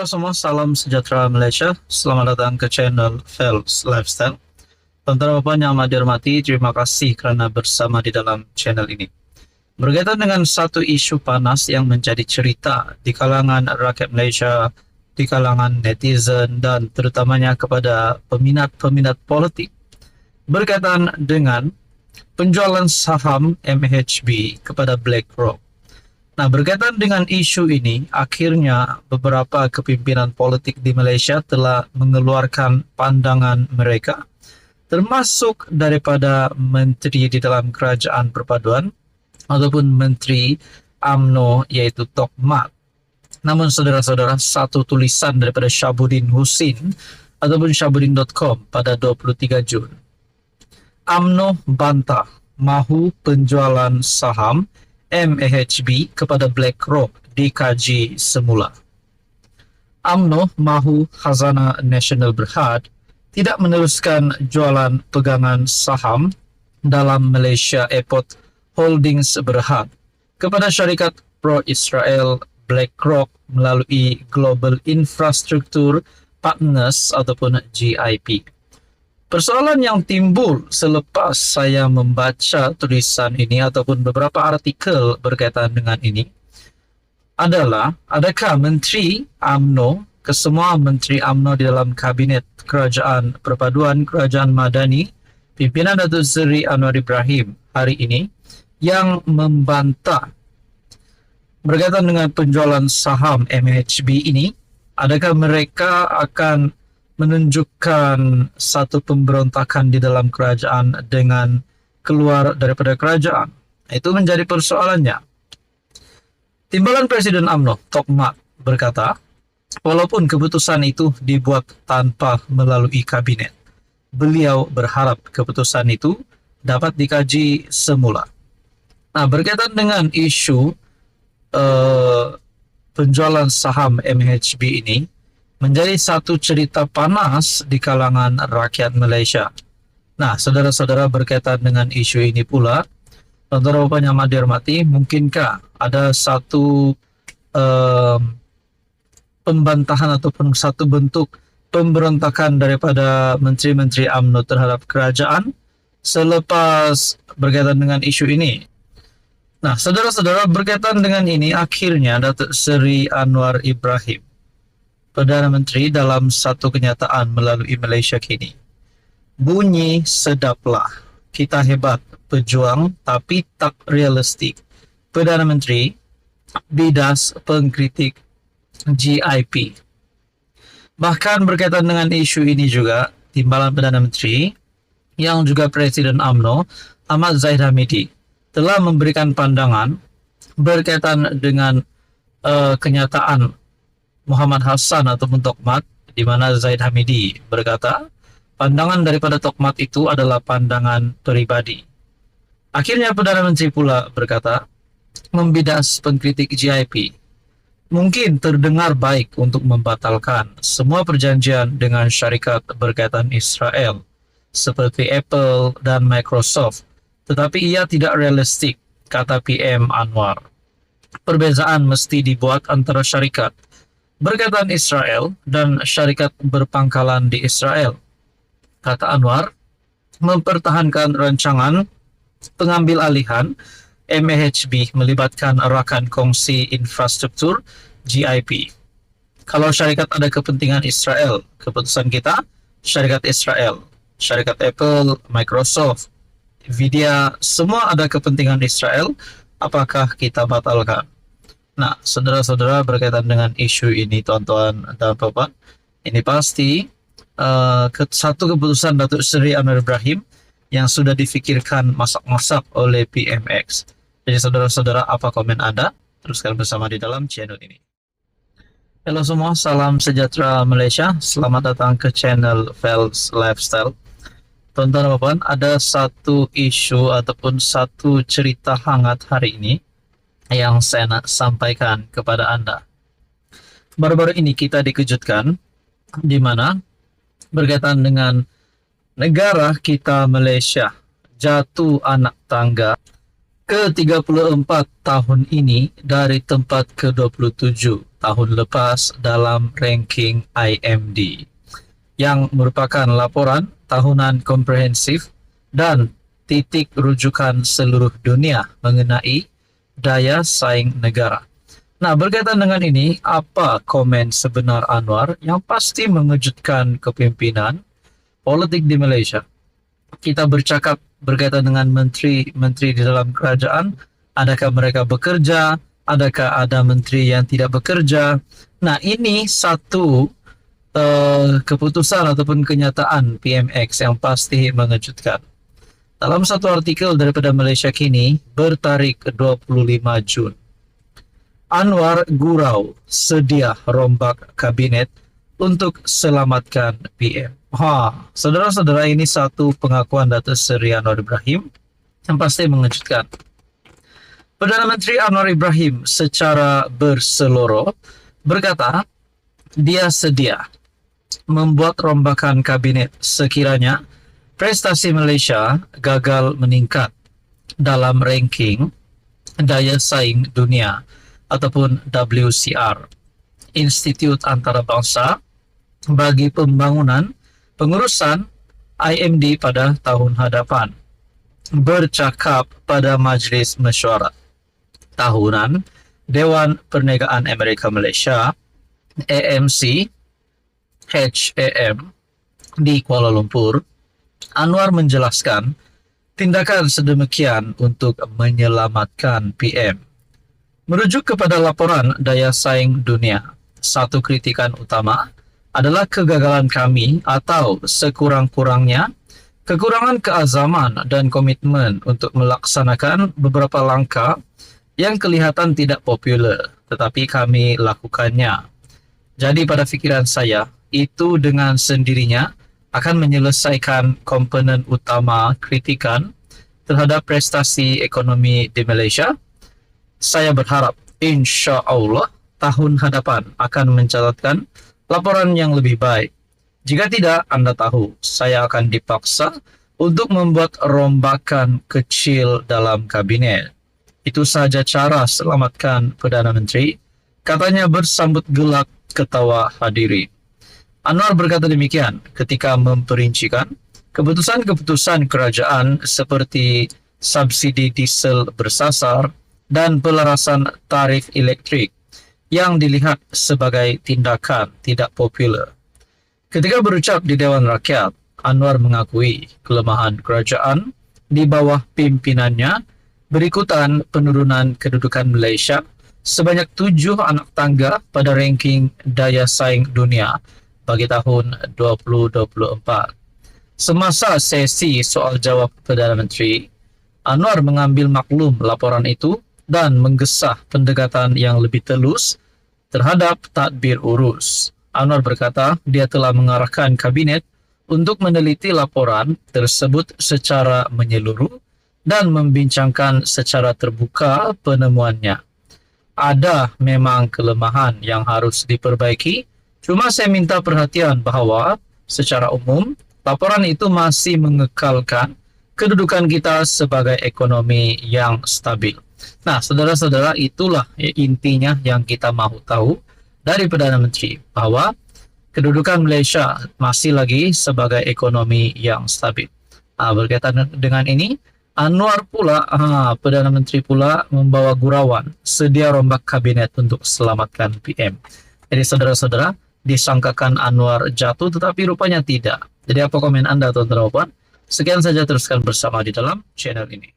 Halo semua, salam sejahtera Malaysia. Selamat datang ke channel Fels Lifestyle. Tuan-tuan dan puan yang amat dihormati, terima kasih kerana bersama di dalam channel ini. Berkaitan dengan satu isu panas yang menjadi cerita di kalangan rakyat Malaysia, di kalangan netizen dan terutamanya kepada peminat-peminat politik. Berkaitan dengan penjualan saham MHB kepada BlackRock. Nah, berkaitan dengan isu ini, akhirnya beberapa kepimpinan politik di Malaysia telah mengeluarkan pandangan mereka, termasuk daripada menteri di dalam kerajaan perpaduan ataupun menteri UMNO iaitu Tok Mat. Namun saudara-saudara, satu tulisan daripada Syabuddin Husin ataupun syabuddin.com pada 23 Jun. UMNO bantah mahu penjualan saham MHB kepada BlackRock dikaji semula. UMNO mahu Khazanah Nasional Berhad tidak meneruskan jualan pegangan saham dalam Malaysia Airport Holdings Berhad kepada syarikat pro-Israel BlackRock melalui Global Infrastructure Partners ataupun GIP. Persoalan yang timbul selepas saya membaca tulisan ini ataupun beberapa artikel berkaitan dengan ini adalah, adakah Menteri UMNO, kesemua Menteri UMNO di dalam Kabinet Kerajaan Perpaduan Kerajaan Madani, pimpinan Datuk Seri Anwar Ibrahim hari ini yang membantah berkaitan dengan penjualan saham MHB ini, adakah mereka akan menunjukkan satu pemberontakan di dalam kerajaan dengan keluar daripada kerajaan? Itu menjadi persoalannya. Timbalan Presiden UMNO, Tok Mat, berkata, walaupun keputusan itu dibuat tanpa melalui kabinet, beliau berharap keputusan itu dapat dikaji semula. Nah, berkaitan dengan isu penjualan saham MHB ini, menjadi satu cerita panas di kalangan rakyat Malaysia. Nah, saudara-saudara, berkaitan dengan isu ini pula, tuan-tuan yang amat dihormati, mungkinkah ada satu pembantahan ataupun satu bentuk pemberontakan daripada menteri-menteri UMNO terhadap kerajaan selepas berkaitan dengan isu ini? Nah, saudara-saudara, berkaitan dengan ini, akhirnya Datuk Seri Anwar Ibrahim, Perdana Menteri, dalam satu kenyataan melalui Malaysia Kini, bunyi sedaplah, kita hebat, pejuang tapi tak realistik. Perdana Menteri bidas pengkritik GIP. Bahkan berkaitan dengan isu ini juga, Timbalan Perdana Menteri yang juga Presiden UMNO, Ahmad Zahid Hamidi, telah memberikan pandangan berkaitan dengan kenyataan Muhammad Hassan ataupun Tok Mat, di mana Zahid Hamidi berkata, pandangan daripada Tok Mat itu adalah pandangan pribadi. Akhirnya Perdana Menteri pula berkata, membidas pengkritik GIP, mungkin terdengar baik untuk membatalkan semua perjanjian dengan syarikat berkaitan Israel, seperti Apple dan Microsoft, tetapi ia tidak realistik, kata PM Anwar. Perbezaan mesti dibuat antara syarikat berkaitan Israel dan syarikat berpangkalan di Israel, kata Anwar, mempertahankan rancangan pengambil alihan MHB melibatkan rakan kongsi infrastruktur GIP. Kalau syarikat ada kepentingan Israel, keputusan kita syarikat Israel, syarikat Apple, Microsoft, Nvidia, semua ada kepentingan Israel, apakah kita batalkan? Nah, saudara-saudara, berkaitan dengan isu ini, tuan-tuan dan puan, ini pasti satu keputusan Datuk Seri Anwar Ibrahim yang sudah difikirkan masak-masak oleh PMX. Jadi saudara-saudara, apa komen Anda? Teruskan bersama di dalam channel ini. Halo semua, salam sejahtera Malaysia. Selamat datang ke channel Fels Lifestyle. Tuan-tuan dan puan, ada satu isu ataupun satu cerita hangat hari ini yang saya nak sampaikan kepada Anda. Baru-baru ini kita dikejutkan di mana berkaitan dengan negara kita Malaysia jatuh anak tangga ke-34 tahun ini dari tempat ke-27 tahun lepas dalam ranking IMD, yang merupakan laporan tahunan komprehensif dan titik rujukan seluruh dunia mengenai daya saing negara. Nah, berkaitan dengan ini, apa komen sebenar Anwar yang pasti mengejutkan kepimpinan politik di Malaysia? Kita bercakap berkaitan dengan menteri-menteri di dalam kerajaan, adakah mereka bekerja, adakah ada menteri yang tidak bekerja. Nah, ini satu keputusan ataupun kenyataan PMX yang pasti mengejutkan. Dalam satu artikel daripada Malaysia Kini bertarikh 25 Jun, Anwar gurau sedia rombak kabinet untuk selamatkan PM. Saudara-saudara, ini satu pengakuan Datuk Seri Anwar Ibrahim yang pasti mengejutkan. Perdana Menteri Anwar Ibrahim secara berseloroh berkata dia sedia membuat rombakan kabinet sekiranya prestasi Malaysia gagal meningkat dalam ranking daya saing dunia ataupun WCR, Institut Antarabangsa bagi Pembangunan Pengurusan IMD pada tahun hadapan. Bercakap pada Majlis Mesyuarat Tahunan Dewan Perniagaan Amerika Malaysia AMC HAM di Kuala Lumpur, Anwar menjelaskan tindakan sedemikian untuk menyelamatkan PM. Merujuk kepada laporan daya saing dunia, satu kritikan utama adalah kegagalan kami atau sekurang-kurangnya kekurangan keazaman dan komitmen untuk melaksanakan beberapa langkah yang kelihatan tidak popular, tetapi kami lakukannya. Jadi pada fikiran saya, itu dengan sendirinya akan menyelesaikan komponen utama kritikan terhadap prestasi ekonomi di Malaysia. Saya berharap insya Allah tahun hadapan akan mencatatkan laporan yang lebih baik. Jika tidak, Anda tahu, saya akan dipaksa untuk membuat rombakan kecil dalam kabinet. Itu saja cara selamatkan Perdana Menteri, katanya bersambut gelak ketawa hadirin. Anwar berkata demikian ketika memperincikan keputusan-keputusan kerajaan seperti subsidi diesel bersasar dan pelarasan tarif elektrik yang dilihat sebagai tindakan tidak popular. Ketika berucap di Dewan Rakyat, Anwar mengakui kelemahan kerajaan di bawah pimpinannya berikutan penurunan kedudukan Malaysia sebanyak 7 anak tangga pada ranking daya saing dunia bagi tahun 2024. Semasa sesi soal jawab Perdana Menteri, Anwar mengambil maklum laporan itu dan menggesah pendekatan yang lebih telus terhadap tadbir urus. Anwar berkata dia telah mengarahkan kabinet untuk meneliti laporan tersebut secara menyeluruh dan membincangkan secara terbuka penemuannya. Ada memang kelemahan yang harus diperbaiki, cuma saya minta perhatian bahawa secara umum laporan itu masih mengekalkan kedudukan kita sebagai ekonomi yang stabil. Nah, saudara-saudara, itulah intinya yang kita mahu tahu dari Perdana Menteri, bahwa kedudukan Malaysia masih lagi sebagai ekonomi yang stabil. Berkaitan dengan ini, Anwar pula, Perdana Menteri pula membawa gurauan sedia rombak kabinet untuk selamatkan PM. Jadi saudara-saudara, disangkakan Anwar jatuh tetapi rupanya tidak. Jadi apa komen Anda, tuan-tuan dan puan? Sekian saja, teruskan bersama di dalam channel ini.